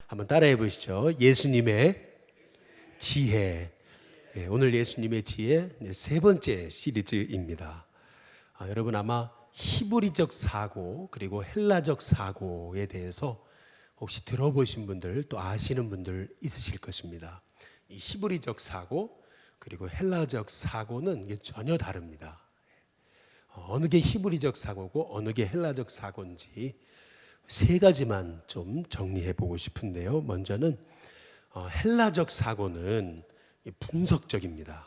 한번 따라해 보시죠. 예수님의 지혜. 오늘 예수님의 지혜 세 번째 시리즈입니다. 여러분 아마 히브리적 사고 그리고 헬라적 사고에 대해서 혹시 들어보신 분들 또 아시는 분들 있으실 것입니다. 이 히브리적 사고 그리고 헬라적 사고는 이게 전혀 다릅니다. 어느 게 히브리적 사고고 어느 게 헬라적 사고인지 세 가지만 좀 정리해 보고 싶은데요. 먼저는 헬라적 사고는 분석적입니다.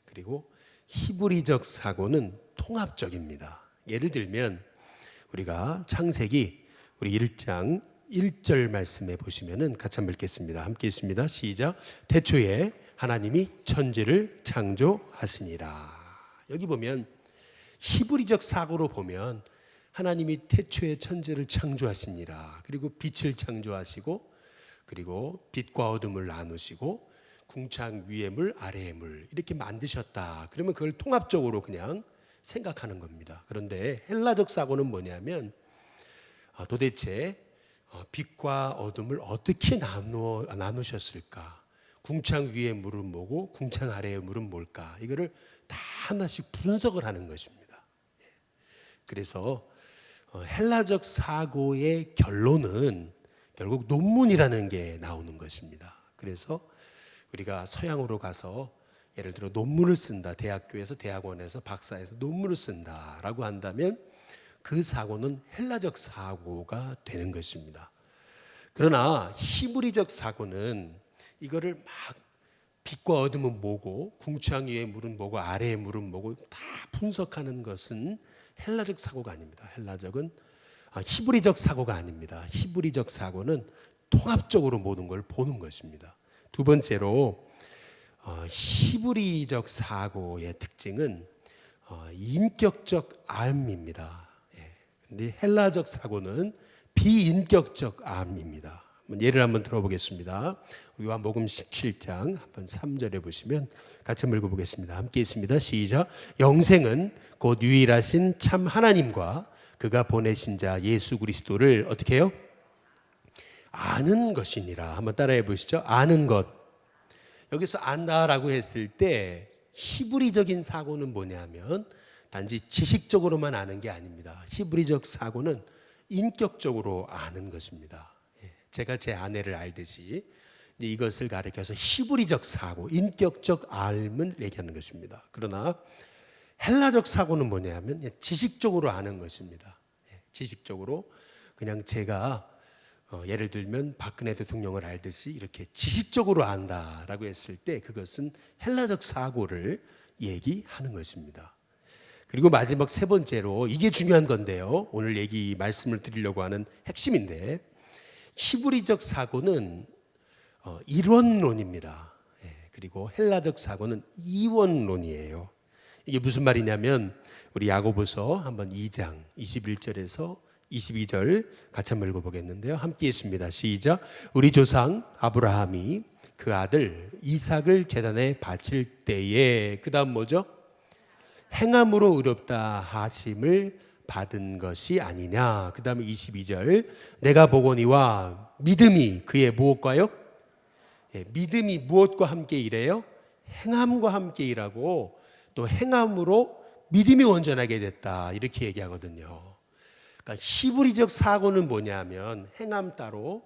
그리고 히브리적 사고는 통합적입니다. 예를 들면 우리가 창세기 우리 1장 1절 말씀해 보시면은 같이 한번 읽겠습니다. 함께 있습니다. 시작. 태초에 하나님이 천지를 창조하시니라. 여기 보면 히브리적 사고로 보면 하나님이 태초에 천지를 창조하시니라. 그리고 빛을 창조하시고 그리고 빛과 어둠을 나누시고 궁창 위의 물 아래의 물 이렇게 만드셨다. 그러면 그걸 통합적으로 그냥 생각하는 겁니다. 그런데 헬라적 사고는 뭐냐면 도대체 빛과 어둠을 어떻게 나누셨을까? 궁창 위의 물은 뭐고 궁창 아래의 물은 뭘까? 이거를 다 하나씩 분석을 하는 것입니다. 그래서 헬라적 사고의 결론은 결국 논문이라는 게 나오는 것입니다. 그래서 우리가 서양으로 가서 예를 들어 논문을 쓴다. 대학교에서 대학원에서 박사에서 논문을 쓴다라고 한다면 그 사고는 헬라적 사고가 되는 것입니다. 그러나 히브리적 사고는 이거를 막 빛과 어둠은 뭐고 궁창 위의 물은 뭐고 아래의 물은 뭐고 다 분석하는 것은 헬라적 사고가 아닙니다. 히브리적 사고가 아닙니다. 히브리적 사고는 통합적으로 모든 걸 보는 것입니다. 두 번째로 히브리적 사고의 특징은 인격적 암입니다. 그런데 헬라적 사고는 비인격적 암입니다. 예를 한번 들어보겠습니다. 요한복음 17장 한번 3절에 보시면 같이 한번 읽어보겠습니다. 함께 있습니다. 시작. 영생은 곧 유일하신 참 하나님과 그가 보내신 자 예수 그리스도를 어떻게 해요? 아는 것이니라. 한번 따라해 보시죠. 아는 것. 여기서 안다라고 했을 때 히브리적인 사고는 뭐냐면 단지 지식적으로만 아는 게 아닙니다. 히브리적 사고는 인격적으로 아는 것입니다. 제가 제 아내를 알듯이 이것을 가리켜서 히브리적 사고, 인격적 알을 얘기하는 것입니다. 그러나 헬라적 사고는 뭐냐면 지식적으로 아는 것입니다. 지식적으로 그냥 제가 예를 들면 박근혜 대통령을 알듯이 이렇게 지식적으로 안다라고 했을 때 그것은 헬라적 사고를 얘기하는 것입니다. 그리고 마지막 세 번째로 이게 중요한 건데요. 오늘 말씀을 드리려고 하는 핵심인데 히브리적 사고는 이론론입니다. 그리고 헬라적 사고는 이원론이에요. 이게 무슨 말이냐면 우리 야고보서 한번 2장 21절에서 22절 같이 한번 읽어보겠는데요. 함께 있습니다. 시작. 우리 조상 아브라함이 그 아들 이삭을 제단에 바칠 때에 그 다음 뭐죠? 행함으로 의롭다 하심을 받은 것이 아니냐. 그 다음에 22절 내가 보거니와 믿음이 그의 무엇과요? 믿음이 무엇과 함께 일해요? 행함과 함께 일하고 또 행함으로 믿음이 온전하게 됐다 이렇게 얘기하거든요. 그러니까 히브리적 사고는 뭐냐면 행함 따로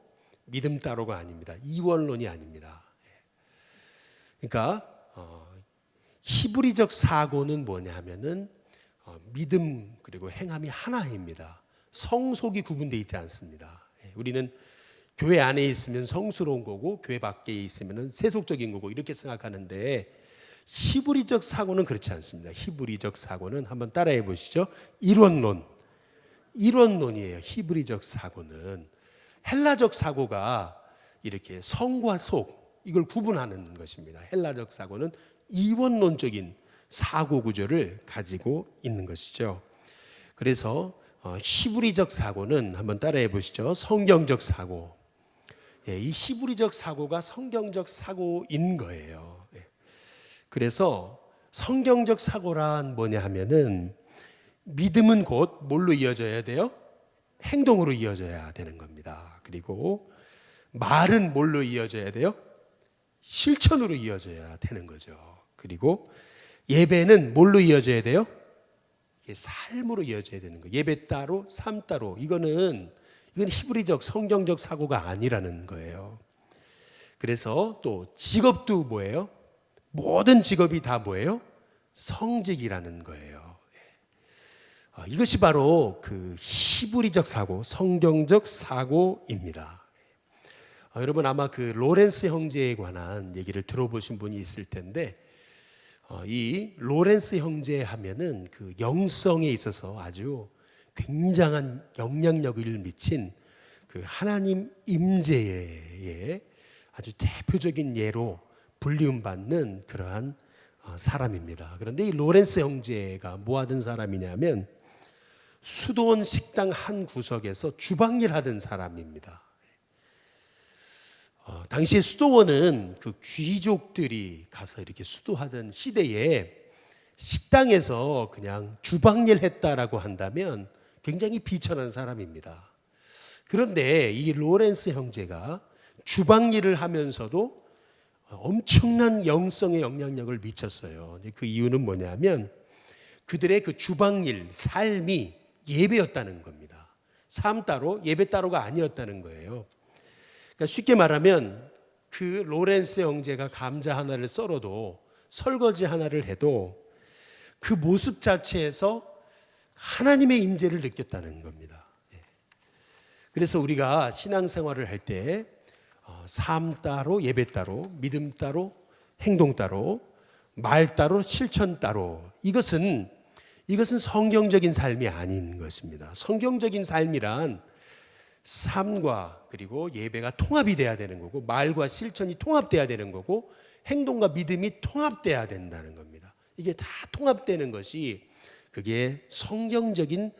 믿음 따로가 아닙니다. 이원론이 아닙니다. 그러니까 히브리적 사고는 뭐냐면은 믿음 그리고 행함이 하나입니다. 성속이 구분되어 있지 않습니다. 우리는 교회 안에 있으면 성스러운 거고 교회 밖에 있으면 세속적인 거고 이렇게 생각하는데 히브리적 사고는 그렇지 않습니다. 히브리적 사고는 한번 따라해 보시죠. 이론론이에요. 히브리적 사고는 헬라적 사고가 이렇게 성과 속 이걸 구분하는 것입니다. 헬라적 사고는 이원론적인 사고 구조를 가지고 있는 것이죠. 그래서 히브리적 사고는 한번 따라해 보시죠. 성경적 사고. 이 히브리적 사고가 성경적 사고인 거예요. 그래서 성경적 사고란 뭐냐 하면은 믿음은 곧 뭘로 이어져야 돼요? 행동으로 이어져야 되는 겁니다. 그리고 말은 뭘로 이어져야 돼요? 실천으로 이어져야 되는 거죠. 그리고 예배는 뭘로 이어져야 돼요? 삶으로 이어져야 되는 거예요. 예배 따로, 삶 따로. 이건 히브리적 성경적 사고가 아니라는 거예요. 그래서 또 직업도 뭐예요? 모든 직업이 다 뭐예요? 성직이라는 거예요. 이것이 바로 그 히브리적 사고, 성경적 사고입니다. 여러분 아마 그 로렌스 형제에 관한 얘기를 들어보신 분이 있을 텐데, 이 로렌스 형제 하면은 그 영성에 있어서 아주 굉장한 영향력을 미친 그 하나님 임재의 아주 대표적인 예로 불리움받는 그러한 사람입니다. 그런데 이 로렌스 형제가 뭐 하던 사람이냐면 수도원 식당 한 구석에서 주방일 하던 사람입니다. 당시에 수도원은 그 귀족들이 가서 이렇게 수도하던 시대에 식당에서 그냥 주방일 했다라고 한다면 굉장히 비천한 사람입니다. 그런데 이 로렌스 형제가 주방일을 하면서도 엄청난 영성의 영향력을 미쳤어요. 그 이유는 뭐냐면 그들의 그 주방일, 삶이 예배였다는 겁니다. 삶 따로, 예배 따로가 아니었다는 거예요. 그러니까 쉽게 말하면 그 로렌스 형제가 감자 하나를 썰어도 설거지 하나를 해도 그 모습 자체에서 하나님의 임재를 느꼈다는 겁니다. 그래서 우리가 신앙생활을 할 때 삶 따로, 예배 따로, 믿음 따로, 행동 따로, 말 따로, 실천 따로, 이것은 성경적인 삶이 아닌 것입니다. 성경적인 삶이란 삶과 그리고 예배가 통합이 돼야 되는 거고, 말과 실천이 통합돼야 되는 거고, 행동과 믿음이 통합돼야 된다는 겁니다. 이게 다 통합되는 것이 그게 성경적인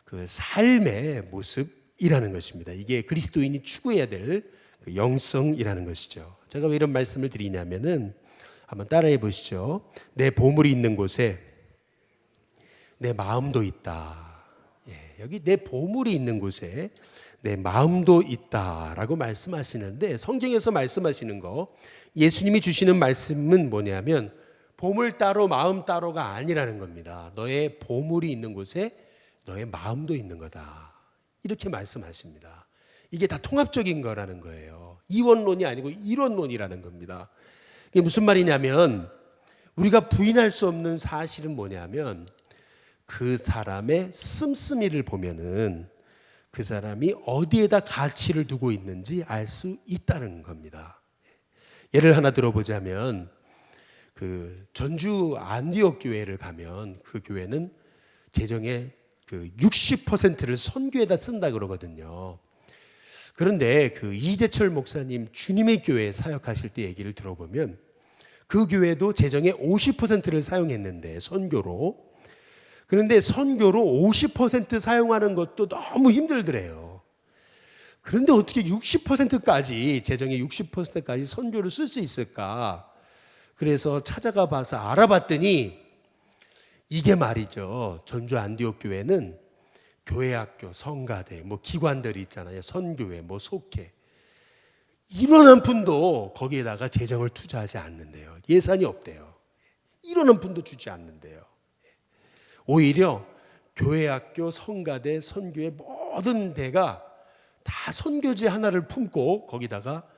그 삶의 모습이라는 것입니다. 이게 그리스도인이 추구해야 될 그 영성이라는 것이죠. 제가 왜 이런 말씀을 드리냐면은 한번 따라해 보시죠. 내 보물이 있는 곳에 내 마음도 있다. 여기 내 보물이 있는 곳에 내 마음도 있다라고 말씀하시는데, 성경에서 말씀하시는 거, 예수님이 주시는 말씀은 뭐냐면 보물 따로 마음 따로가 아니라는 겁니다. 너의 보물이 있는 곳에 너의 마음도 있는 거다, 이렇게 말씀하십니다. 이게 다 통합적인 거라는 거예요. 이원론이 아니고 일원론이라는 겁니다. 이게 무슨 말이냐면 우리가 부인할 수 없는 사실은 뭐냐면 그 사람의 씀씀이를 보면은 그 사람이 어디에다 가치를 두고 있는지 알 수 있다는 겁니다. 예를 하나 들어보자면 그 전주 안디옥 교회를 가면 그 교회는 재정의 그 60%를 선교에다 쓴다 그러거든요. 그런데 그 이재철 목사님 주님의 교회 사역하실 때 얘기를 들어보면 그 교회도 재정의 50%를 사용했는데 선교로, 그런데 선교로 50% 사용하는 것도 너무 힘들더래요. 그런데 어떻게 60%까지, 재정의 60%까지 선교를 쓸 수 있을까? 그래서 찾아가 봐서 알아봤더니 이게 말이죠. 전주 안디옥 교회는 교회학교, 성가대, 뭐 기관들이 있잖아요. 선교회, 뭐 속회. 1원 한 푼도 거기에다가 재정을 투자하지 않는데요. 예산이 없대요. 1원 한 푼도 주지 않는데요. 오히려 교회학교, 성가대, 선교회 모든 데가 다 선교지 하나를 품고 거기다가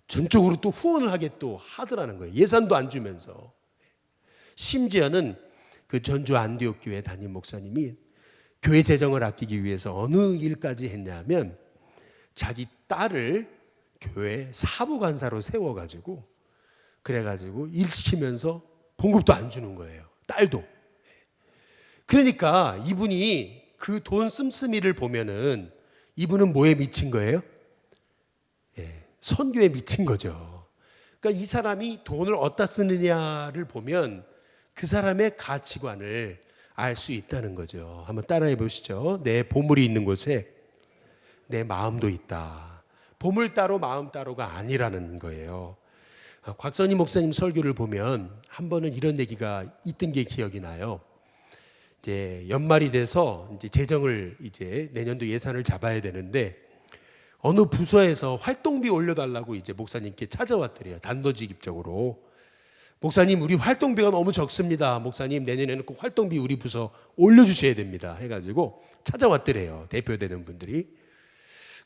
전적으로 또 후원을 하게 또 하더라는 거예요. 예산도 안 주면서. 심지어는 그 전주 안디옥 교회 담임 목사님이 교회 재정을 아끼기 위해서 어느 일까지 했냐면 자기 딸을 교회 사부간사로 세워가지고 그래가지고 일 시키면서 봉급도 안 주는 거예요. 딸도. 그러니까 이분이 그 돈 씀씀이를 보면은 이분은 뭐에 미친 거예요? 선교에 미친 거죠. 그러니까 이 사람이 돈을 어디다 쓰느냐를 보면 그 사람의 가치관을 알 수 있다는 거죠. 한번 따라해 보시죠. 내 보물이 있는 곳에 내 마음도 있다. 보물 따로 마음 따로가 아니라는 거예요. 곽선희 목사님 설교를 보면 한 번은 이런 얘기가 있던 게 기억이 나요. 이제 연말이 돼서 이제 재정을 이제 내년도 예산을 잡아야 되는데 어느 부서에서 활동비 올려달라고 이제 목사님께 찾아왔더래요. 단도직입적으로. 목사님, 우리 활동비가 너무 적습니다. 목사님, 내년에는 꼭 활동비 우리 부서 올려주셔야 됩니다. 해가지고 찾아왔더래요. 대표되는 분들이.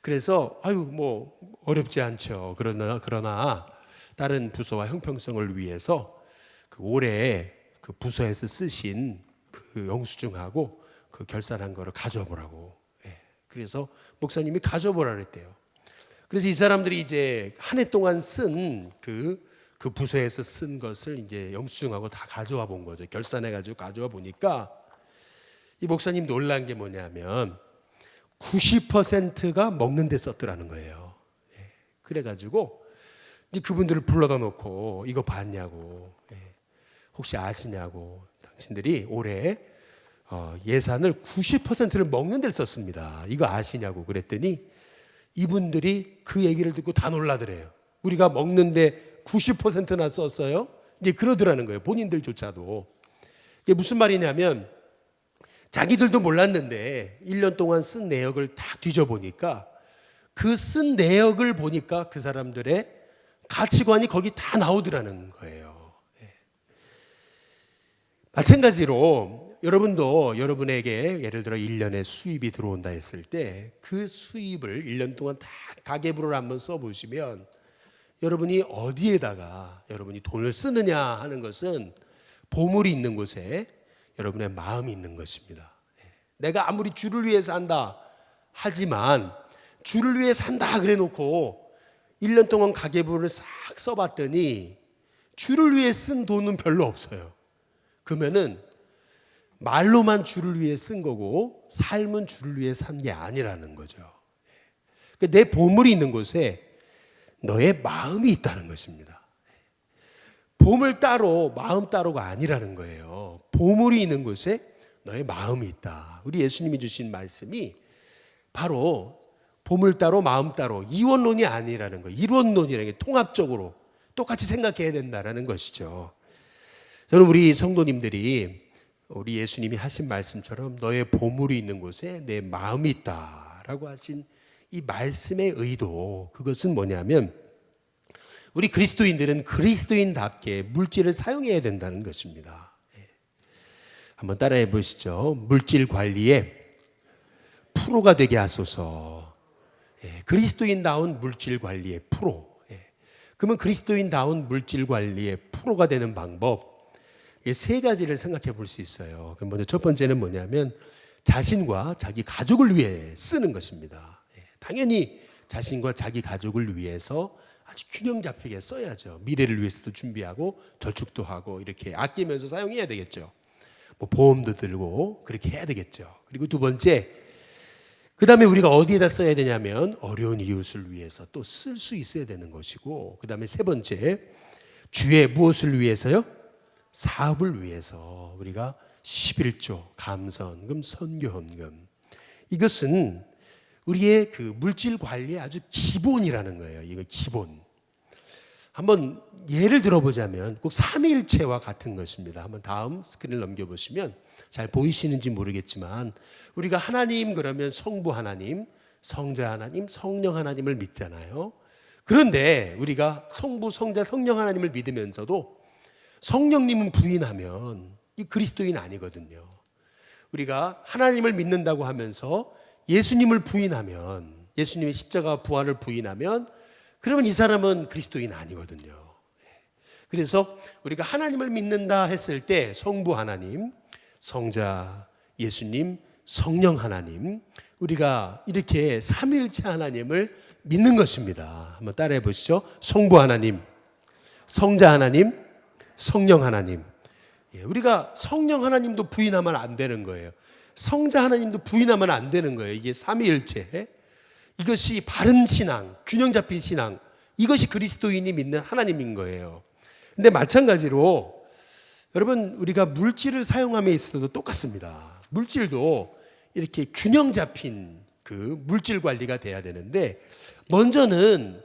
그래서 뭐 어렵지 않죠. 그러나 다른 부서와 형평성을 위해서 그 올해 그 부서에서 쓰신 그 영수증하고 그 결산한 거를 가져와 보라고. 그래서 목사님이 가져와 보라 그랬대요. 그래서 이 사람들이 이제 한 해 동안 쓴 그 부서에서 쓴 것을 이제 영수증하고 다 가져와 본 거죠. 결산해 가지고 가져와 보니까 이 목사님 놀란 게 뭐냐면 90%가 먹는 데 썼더라는 거예요. 그래가지고 이제 그분들을 불러다 놓고 이거 봤냐고, 혹시 아시냐고, 당신들이 올해 예산을 90%를 먹는 데를 썼습니다. 이거 아시냐고 그랬더니 이분들이 그 얘기를 듣고 다 놀라더래요. 우리가 먹는데 90%나 썼어요? 이제 그러더라는 거예요. 본인들조차도. 이게 무슨 말이냐면 자기들도 몰랐는데 1년 동안 쓴 내역을 다 뒤져보니까 그 쓴 내역을 보니까 그 사람들의 가치관이 거기 다 나오더라는 거예요. 마찬가지로 여러분도 여러분에게 예를 들어 1년에 수입이 들어온다 했을 때 그 수입을 1년 동안 다 가계부를 한번 써보시면 여러분이 어디에다가 여러분이 돈을 쓰느냐 하는 것은 보물이 있는 곳에 여러분의 마음이 있는 것입니다. 내가 아무리 주를 위해 산다 하지만 주를 위해 산다 그래 놓고 1년 동안 가계부를 싹 써봤더니 주를 위해 쓴 돈은 별로 없어요. 그러면은 말로만 주를 위해 쓴 거고 삶은 주를 위해 산 게 아니라는 거죠. 내 보물이 있는 곳에 너의 마음이 있다는 것입니다. 보물 따로 마음 따로가 아니라는 거예요. 보물이 있는 곳에 너의 마음이 있다. 우리 예수님이 주신 말씀이 바로 보물 따로 마음 따로 이원론이 아니라는 거예요. 이론론이라는 게 통합적으로 똑같이 생각해야 된다는 것이죠. 저는 우리 성도님들이 우리 예수님이 하신 말씀처럼 너의 보물이 있는 곳에 내 마음이 있다라고 하신 이 말씀의 의도, 그것은 뭐냐면 우리 그리스도인들은 그리스도인답게 물질을 사용해야 된다는 것입니다. 한번 따라해 보시죠. 물질 관리에 프로가 되게 하소서. 그리스도인다운 물질 관리의 프로. 그러면 그리스도인다운 물질 관리의 프로가 되는 방법, 세 가지를 생각해 볼 수 있어요. 그럼 먼저 첫 번째는 뭐냐면 자신과 자기 가족을 위해 쓰는 것입니다. 당연히 자신과 자기 가족을 위해서 아주 균형 잡히게 써야죠. 미래를 위해서도 준비하고 저축도 하고 이렇게 아끼면서 사용해야 되겠죠. 뭐 보험도 들고 그렇게 해야 되겠죠. 그리고 두 번째, 그 다음에 우리가 어디에다 써야 되냐면 어려운 이웃을 위해서 또 쓸 수 있어야 되는 것이고, 그 다음에 세 번째, 주의 무엇을 위해서요? 사업을 위해서 우리가 11조, 감선금, 선교헌금, 이것은 우리의 그 물질 관리의 아주 기본이라는 거예요. 이거 기본. 한번 예를 들어보자면 꼭 삼위일체와 같은 것입니다. 한번 다음 스크린을 넘겨보시면 잘 보이시는지 모르겠지만 우리가 하나님 그러면 성부 하나님, 성자 하나님, 성령 하나님을 믿잖아요. 그런데 우리가 성부, 성자, 성령 하나님을 믿으면서도 성령님은 부인하면 이 그리스도인 아니거든요. 우리가 하나님을 믿는다고 하면서 예수님을 부인하면, 예수님의 십자가 부활을 부인하면, 그러면 이 사람은 그리스도인 아니거든요. 그래서 우리가 하나님을 믿는다 했을 때 성부 하나님, 성자 예수님, 성령 하나님, 우리가 이렇게 삼위일체 하나님을 믿는 것입니다. 한번 따라해 보시죠. 성부 하나님, 성자 하나님, 성령 하나님. 우리가 성령 하나님도 부인하면 안 되는 거예요. 성자 하나님도 부인하면 안 되는 거예요. 이게 삼위일체. 이것이 바른 신앙, 균형 잡힌 신앙, 이것이 그리스도인이 믿는 하나님인 거예요. 근데 마찬가지로 여러분, 우리가 물질을 사용함에 있어서도 똑같습니다. 물질도 이렇게 균형 잡힌 그 물질 관리가 돼야 되는데, 먼저는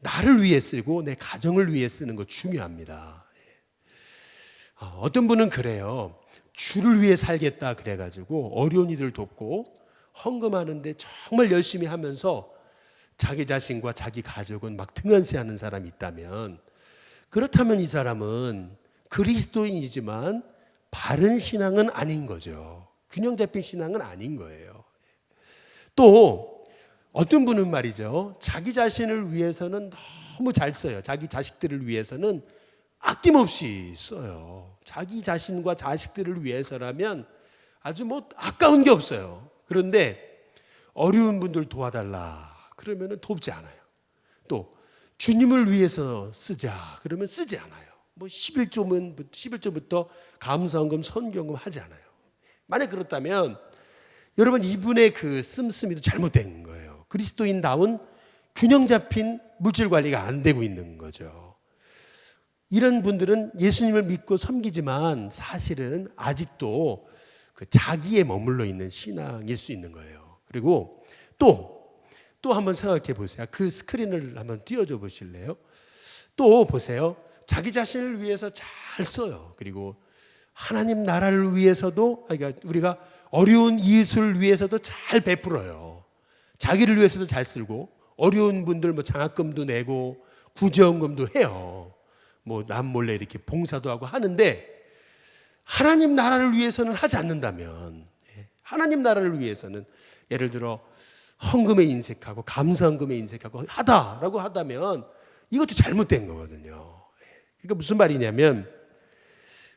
나를 위해 쓰고 내 가정을 위해 쓰는 거 중요합니다. 어떤 분은 그래요. 주를 위해 살겠다 그래가지고 어려운 이들 돕고 헌금하는데 정말 열심히 하면서 자기 자신과 자기 가족은 막 등한시하는 사람이 있다면, 그렇다면 이 사람은 그리스도인이지만 바른 신앙은 아닌 거죠. 균형 잡힌 신앙은 아닌 거예요. 또 어떤 분은 말이죠, 자기 자신을 위해서는 너무 잘 써요. 자기 자식들을 위해서는 아낌없이 써요. 자기 자신과 자식들을 위해서라면 아주 뭐 아까운 게 없어요. 그런데 어려운 분들 도와달라 그러면 돕지 않아요. 또 주님을 위해서 쓰자 그러면 쓰지 않아요. 뭐 11조부터 감사헌금, 선경금 하지 않아요. 만약 그렇다면 여러분, 이분의 그 씀씀이도 잘못된 거예요. 그리스도인다운 균형 잡힌 물질 관리가 안 되고 있는 거죠. 이런 분들은 예수님을 믿고 섬기지만 사실은 아직도 그 자기에 머물러 있는 신앙일 수 있는 거예요. 그리고 또 한번 생각해 보세요. 그 스크린을 한번 띄워줘 보실래요? 또 보세요. 자기 자신을 위해서 잘 써요. 그리고 하나님 나라를 위해서도, 그러니까 우리가 어려운 이웃을 위해서도 잘 베풀어요. 자기를 위해서도 잘 쓰고, 어려운 분들 뭐 장학금도 내고 구제원금도 해요. 뭐 남몰래 이렇게 봉사도 하고 하는데, 하나님 나라를 위해서는 하지 않는다면, 하나님 나라를 위해서는 예를 들어 헌금에 인색하고 감사헌금에 인색하고 하다라고 하다면 이것도 잘못된 거거든요. 그러니까 무슨 말이냐면,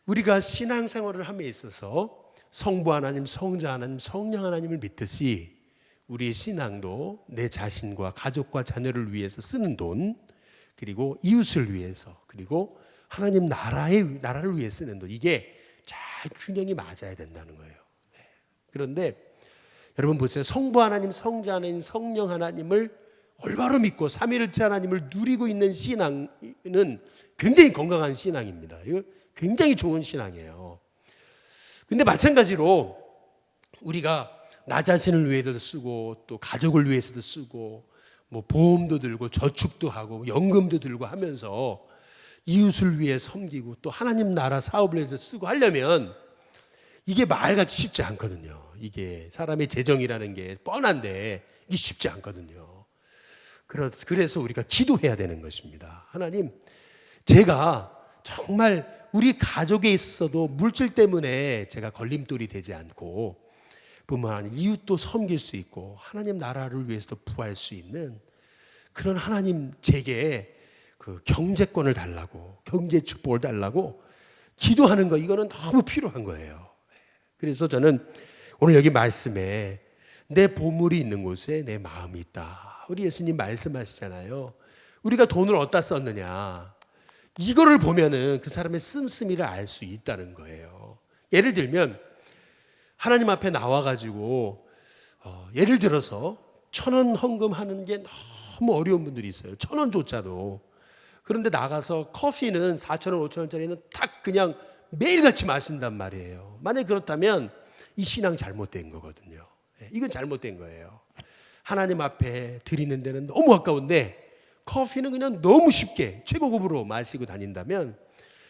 우리가 신앙생활을 함에 있어서 성부 하나님, 성자 하나님, 성령 하나님을 믿듯이 우리의 신앙도 내 자신과 가족과 자녀를 위해서 쓰는 돈, 그리고 이웃을 위해서, 그리고 하나님 나라를 위해 쓰는 돈, 이게 잘 균형이 맞아야 된다는 거예요. 그런데 여러분 보세요. 성부 하나님, 성자 하나님, 성령 하나님을 올바로 믿고 삼위일체 하나님을 누리고 있는 신앙은 굉장히 건강한 신앙입니다. 이거 굉장히 좋은 신앙이에요. 근데 마찬가지로 우리가 나 자신을 위해서도 쓰고 또 가족을 위해서도 쓰고 뭐 보험도 들고 저축도 하고 연금도 들고 하면서 이웃을 위해 섬기고 또 하나님 나라 사업을 해서 쓰고 하려면 이게 말같이 쉽지 않거든요. 이게 사람의 재정이라는 게 뻔한데 이게 쉽지 않거든요. 그래서 우리가 기도해야 되는 것입니다. 하나님, 제가 정말 우리 가족에 있어도 물질 때문에 제가 걸림돌이 되지 않고 뿐만 아니라 이웃도 섬길 수 있고 하나님 나라를 위해서도 부할 수 있는 그런 하나님 제게 그 경제권을 달라고, 경제 축복을 달라고 기도하는 거, 이거는 너무 필요한 거예요. 그래서 저는 오늘 여기 말씀에 내 보물이 있는 곳에 내 마음이 있다. 우리 예수님 말씀하시잖아요. 우리가 돈을 어디다 썼느냐, 이거를 보면은 그 사람의 씀씀이를 알 수 있다는 거예요. 예를 들면 하나님 앞에 나와가지고 예를 들어서 1,000원 헌금하는 게 너무 어려운 분들이 있어요. 1,000원조차도. 그런데 나가서 커피는 4,000원, 5,000원짜리는 딱 그냥 매일같이 마신단 말이에요. 만약에 그렇다면 이 신앙 잘못된 거거든요. 이건 잘못된 거예요. 하나님 앞에 드리는 데는 너무 아까운데 커피는 그냥 너무 쉽게 최고급으로 마시고 다닌다면,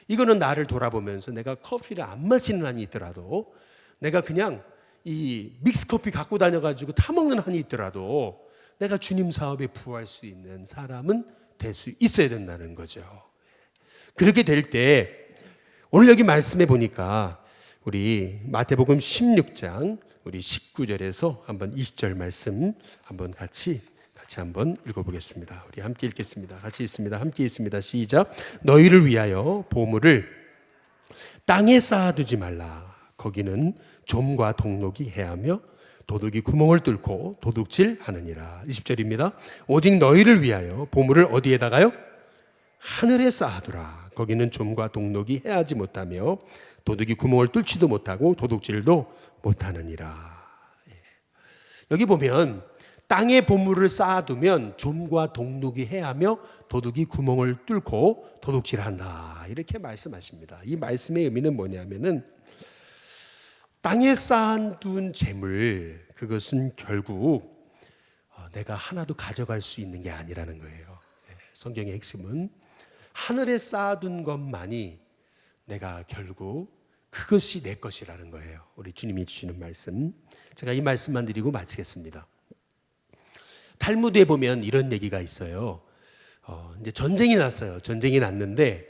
이거는 나를 돌아보면서 내가 커피를 안 마시는 한이 있더라도, 내가 그냥 이 믹스커피 갖고 다녀가지고 타먹는 한이 있더라도 내가 주님 사업에 부할 수 있는 사람은 될 수 있어야 된다는 거죠. 그렇게 될 때 오늘 여기 말씀해 보니까 우리 마태복음 16장 우리 19절에서 한번 20절 말씀 한번 같이 한번 읽어보겠습니다. 우리 함께 읽겠습니다. 같이 읽습니다. 함께 읽습니다. 시작. 너희를 위하여 보물을 땅에 쌓아두지 말라. 거기는 좀과 동록이 해하며 도둑이 구멍을 뚫고 도둑질하느니라. 20절입니다. 오직 너희를 위하여 보물을 어디에다가요? 하늘에 쌓아두라. 거기는 좀과 동록이 해하지 못하며 도둑이 구멍을 뚫지도 못하고 도둑질도 못하느니라. 여기 보면 땅에 보물을 쌓아두면 좀과 동록이 해하며 도둑이 구멍을 뚫고 도둑질한다, 이렇게 말씀하십니다. 이 말씀의 의미는 뭐냐면은 땅에 쌓아둔 재물, 그것은 결국 내가 하나도 가져갈 수 있는 게 아니라는 거예요. 성경의 핵심은 하늘에 쌓아둔 것만이 내가 결국 그것이 내 것이라는 거예요. 우리 주님이 주시는 말씀, 제가 이 말씀만 드리고 마치겠습니다. 탈무드에 보면 이런 얘기가 있어요. 이제 전쟁이 났어요. 전쟁이 났는데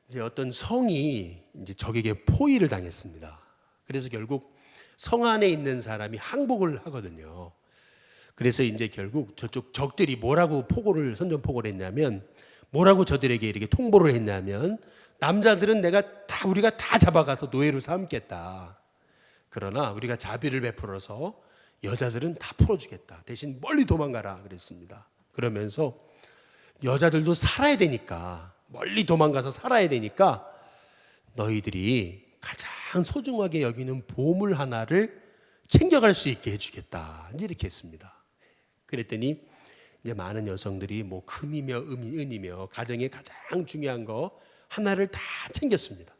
이제 어떤 성이 이제 적에게 포위를 당했습니다. 그래서 결국 성 안에 있는 사람이 항복을 하거든요. 그래서 이제 결국 저쪽 적들이 뭐라고 선전포고를 했냐면, 뭐라고 저들에게 이렇게 통보를 했냐면, 남자들은 우리가 다 잡아가서 노예로 삼겠다. 그러나 우리가 자비를 베풀어서 여자들은 다 풀어주겠다. 대신 멀리 도망가라 그랬습니다. 그러면서 여자들도 살아야 되니까, 멀리 도망가서 살아야 되니까 너희들이 가장 소중하게 여기는 보물 하나를 챙겨갈 수 있게 해주겠다. 이렇게 했습니다. 그랬더니 이제 많은 여성들이 뭐 금이며 은이며 가정에 가장 중요한 거 하나를 다 챙겼습니다.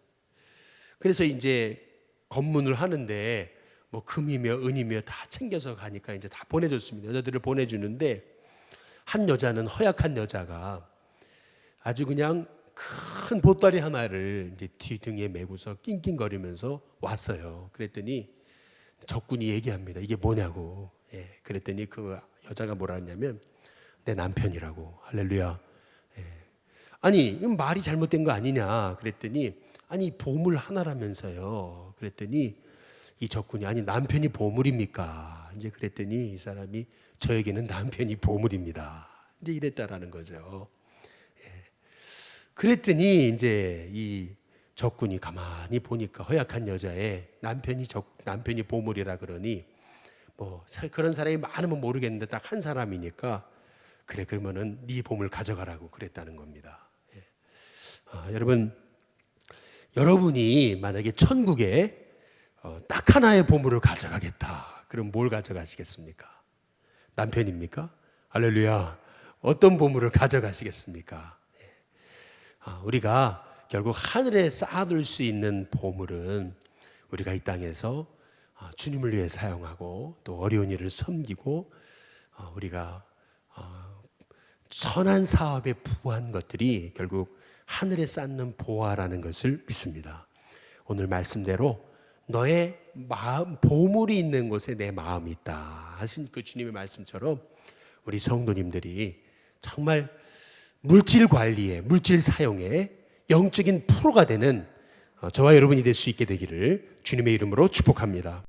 그래서 이제 검문을 하는데 뭐 금이며 은이며 다 챙겨서 가니까 이제 다 보내줬습니다. 여자들을 보내주는데 한 여자는, 허약한 여자가 아주 그냥 큰 보따리 하나를 이제 뒤등에 메고서 낑낑거리면서 왔어요. 그랬더니 적군이 얘기합니다. 이게 뭐냐고. 그랬더니 그 여자가 뭐라 했냐면 내 남편이라고. 할렐루야. 아니 말이 잘못된 거 아니냐 그랬더니 아니 보물 하나라면서요. 그랬더니 이 적군이 아니 남편이 보물입니까? 이제 그랬더니 이 사람이 저에게는 남편이 보물입니다. 이제 이랬다라는 거죠. 그랬더니 이제 이 적군이 가만히 보니까 허약한 여자의 남편이 보물이라 그러니 뭐 그런 사람이 많으면 모르겠는데 딱 한 사람이니까 그래 그러면은 네 보물 가져가라고 그랬다는 겁니다. 여러분이 만약에 천국에 딱 하나의 보물을 가져가겠다. 그럼 뭘 가져가시겠습니까? 남편입니까? 할렐루야. 어떤 보물을 가져가시겠습니까? 우리가 결국 하늘에 쌓아둘 수 있는 보물은 우리가 이 땅에서 주님을 위해 사용하고 또 어려운 일을 섬기고 우리가 선한 사업에 부한 것들이 결국 하늘에 쌓는 보화라는 것을 믿습니다. 오늘 말씀대로 너의 마음, 보물이 있는 곳에 내 마음이 있다 하신 그 주님의 말씀처럼 우리 성도님들이 정말 물질 관리에, 물질 사용에 영적인 프로가 되는 저와 여러분이 될 수 있게 되기를 주님의 이름으로 축복합니다.